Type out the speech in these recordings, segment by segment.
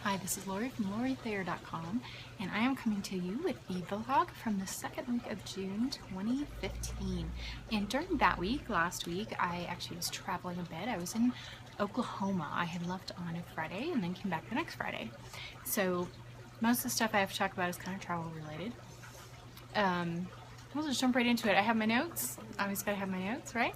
Hi, this is Lori from LoriThayer.com, and I am coming to you with a vlog from the second week of June 2015. And during that week, last week, I actually was traveling a bit. I was in Oklahoma. I had left on a Friday and then came back the next Friday. So most of the stuff I have to talk about is kind of travel related. We'll just jump right into it. I have my notes. I always gotta have my notes, right?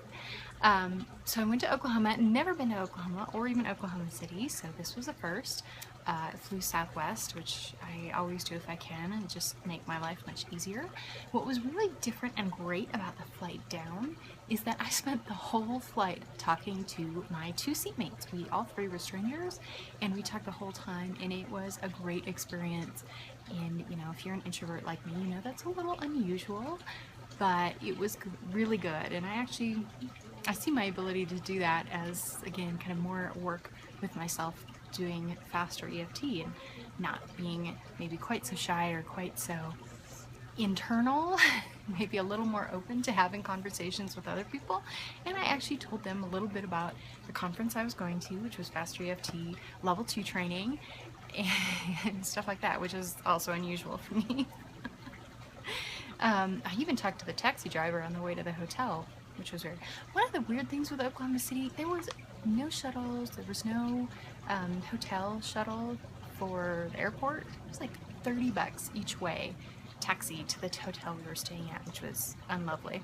So I went to Oklahoma. Never been to Oklahoma or even Oklahoma City, so this was the first. I flew Southwest, which I always do if I can, and just make my life much easier. What was really different and great about the flight down is that I spent the whole flight talking to my two seatmates. We all three were strangers, and we talked the whole time, and it was a great experience. And you know, if you're an introvert like me, you know that's a little unusual, but it was really good. And I see my ability to do that as, again, kind of more work with myself, doing faster EFT and not being maybe quite so shy or quite so internal, maybe a little more open to having conversations with other people. And I actually told them a little bit about the conference I was going to, which was Faster EFT Level 2 training and stuff like that, which is also unusual for me. I even talked to the taxi driver on the way to the hotel, which was weird. One of the weird things with Oklahoma City, there was no shuttles, there was no hotel shuttle for the airport. It was like $30 each way taxi to the hotel we were staying at, which was unlovely.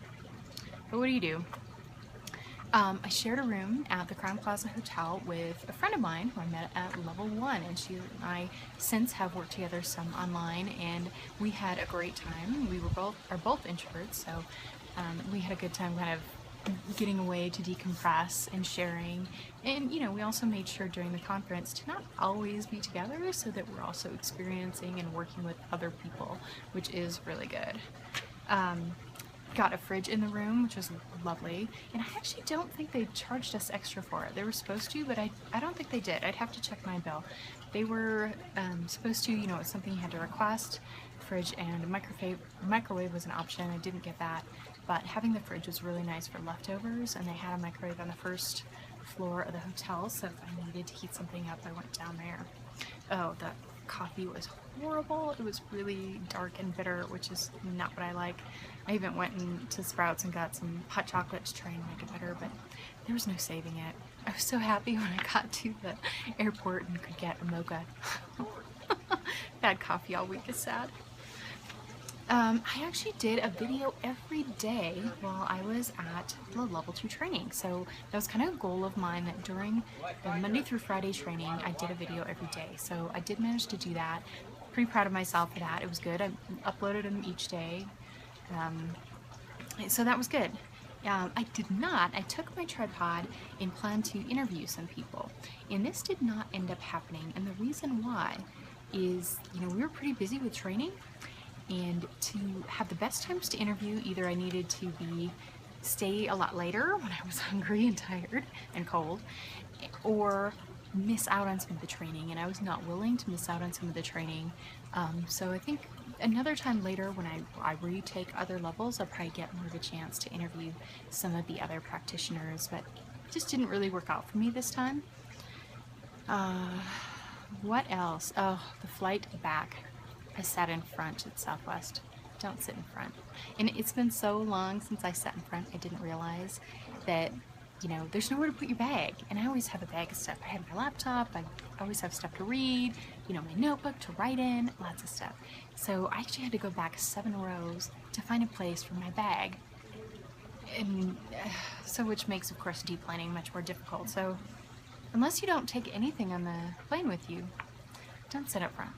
But what do you do? I shared a room at the Crown Plaza Hotel with a friend of mine who I met at level 1, and she and I since have worked together some online, and we had a great time. We are both introverts, so we had a good time kind of getting away to decompress and sharing. And you know, we also made sure during the conference to not always be together, so that we're also experiencing and working with other people, which is really good. Got a fridge in the room, which was lovely, and I actually don't think they charged us extra for it. They were supposed to, but I don't think they did. I'd have to check my bill. They were supposed to, you know, it's something you had to request. Fridge and a microwave was an option. I didn't get that, but having the fridge was really nice for leftovers, and they had a microwave on the first floor of the hotel, so if I needed to heat something up, I went down there. Oh, the coffee was horrible. It was really dark and bitter, which is not what I like. I even went into Sprouts and got some hot chocolate to try and make it better, but there was no saving it. I was so happy when I got to the airport and could get a mocha. Bad coffee all week is sad. I actually did a video every day while I was at the level 2 training. So that was kind of a goal of mine, that during the Monday through Friday training, I did a video every day. So I did manage to do that. Pretty proud of myself for that. It was good. I uploaded them each day. So that was good. I took my tripod and planned to interview some people. And this did not end up happening. And the reason why is, you know, we were pretty busy with training. And to have the best times to interview, either I needed to stay a lot later when I was hungry and tired and cold, or miss out on some of the training, and I was not willing to miss out on some of the training. So I think another time later, when I retake other levels, I'll probably get more of a chance to interview some of the other practitioners, but it just didn't really work out for me this time. What else? Oh, the flight back. I sat in front at Southwest. Don't sit in front. And it's been so long since I sat in front, I didn't realize that, you know, there's nowhere to put your bag. And I always have a bag of stuff. I have my laptop, I always have stuff to read, you know, my notebook to write in, lots of stuff. So I actually had to go back 7 rows to find a place for my bag. And so, which makes, of course, deplaning much more difficult. So unless you don't take anything on the plane with you, don't sit up front.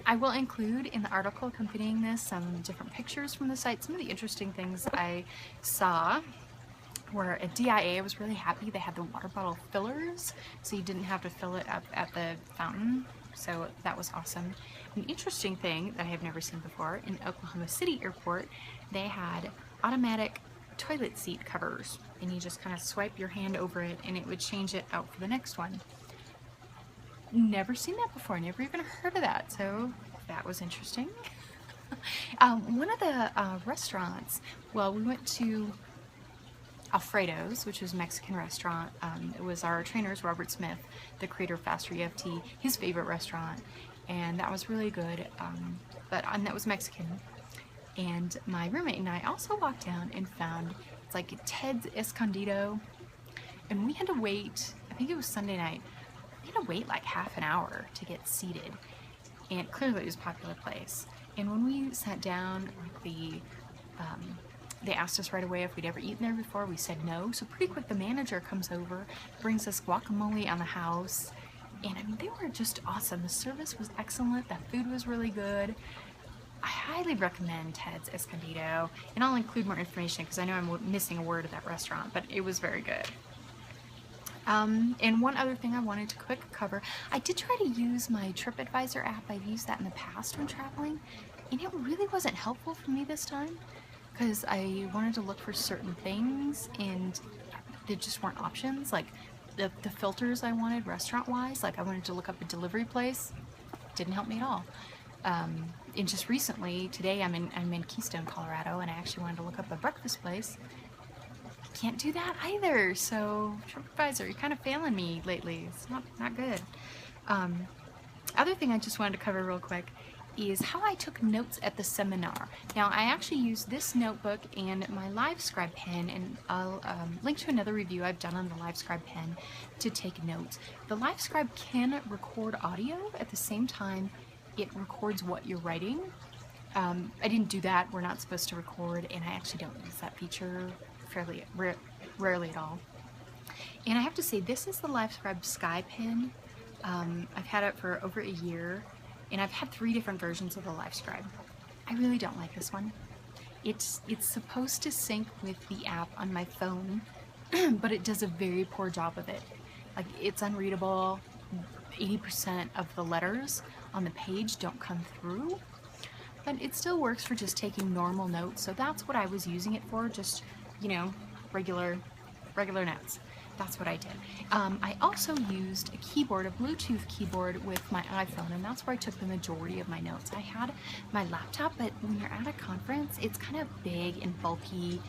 I will include in the article accompanying this some different pictures from the site. Some of the interesting things I saw were at DIA. I was really happy they had the water bottle fillers, so you didn't have to fill it up at the fountain, so that was awesome. An interesting thing that I have never seen before, in Oklahoma City Airport, they had automatic toilet seat covers, and you just kind of swipe your hand over it and it would change it out for the next one. Never seen that before, never even heard of that, so that was interesting. One of the restaurants, well, we went to Alfredo's, which was a Mexican restaurant. It was our trainer's, Robert Smith, the creator of Faster EFT, his favorite restaurant, and that was really good. That was Mexican. And my roommate and I also walked down and found, it's like Ted's Escondido, and we had to wait, I think it was Sunday night, we had to wait like half an hour to get seated, and clearly it was a popular place. And when we sat down, they asked us right away if we'd ever eaten there before. We said no, so pretty quick the manager comes over, brings us guacamole on the house, and I mean, they were just awesome. The service was excellent, the food was really good. I highly recommend Ted's Escondido, and I'll include more information because I know I'm missing a word at that restaurant, but it was very good. And one other thing I wanted to quick cover, I did try to use my TripAdvisor app. I've used that in the past when traveling, and it really wasn't helpful for me this time because I wanted to look for certain things and there just weren't options, like the filters I wanted restaurant-wise. Like I wanted to look up a delivery place, didn't help me at all. And just recently, today I'm in Keystone, Colorado, and I actually wanted to look up a breakfast place. Can't do that either, so TripAdvisor, you're kind of failing me lately. It's not good. Other thing I just wanted to cover real quick is how I took notes at the seminar. Now, I actually used this notebook and my LiveScribe pen, and I'll link to another review I've done on the LiveScribe pen to take notes. The LiveScribe can record audio at the same time it records what you're writing. I didn't do that. We're not supposed to record, and I actually don't use that feature rarely at all. And I have to say, this is the LiveScribe Sky Pen. I've had it for over a year, and I've had 3 different versions of the LiveScribe. I really don't like this one. It's supposed to sync with the app on my phone, but it does a very poor job of it. Like, it's unreadable. 80% of the letters on the page don't come through, but it still works for just taking normal notes. So that's what I was using it for, just, you know, regular notes. That's what I did. I also used a keyboard, a Bluetooth keyboard with my iPhone, and that's where I took the majority of my notes. I had my laptop, but when you're at a conference, it's kind of big and bulky,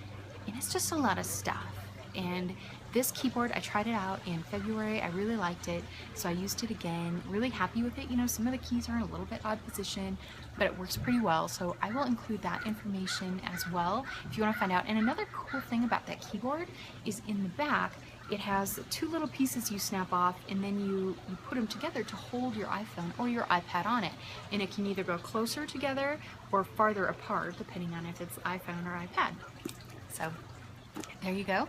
and it's just a lot of stuff. And this keyboard, I tried it out in February. I really liked it, so I used it again. Really happy with it. You know, some of the keys are in a little bit odd position, but it works pretty well, so I will include that information as well if you want to find out. And another cool thing about that keyboard is in the back, it has 2 little pieces you snap off, and then you put them together to hold your iPhone or your iPad on it. And it can either go closer together or farther apart, depending on if it's iPhone or iPad. So there you go.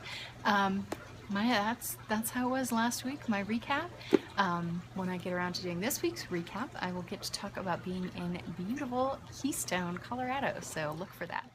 That's how it was last week, my recap. When I get around to doing this week's recap, I will get to talk about being in beautiful Keystone, Colorado, so look for that.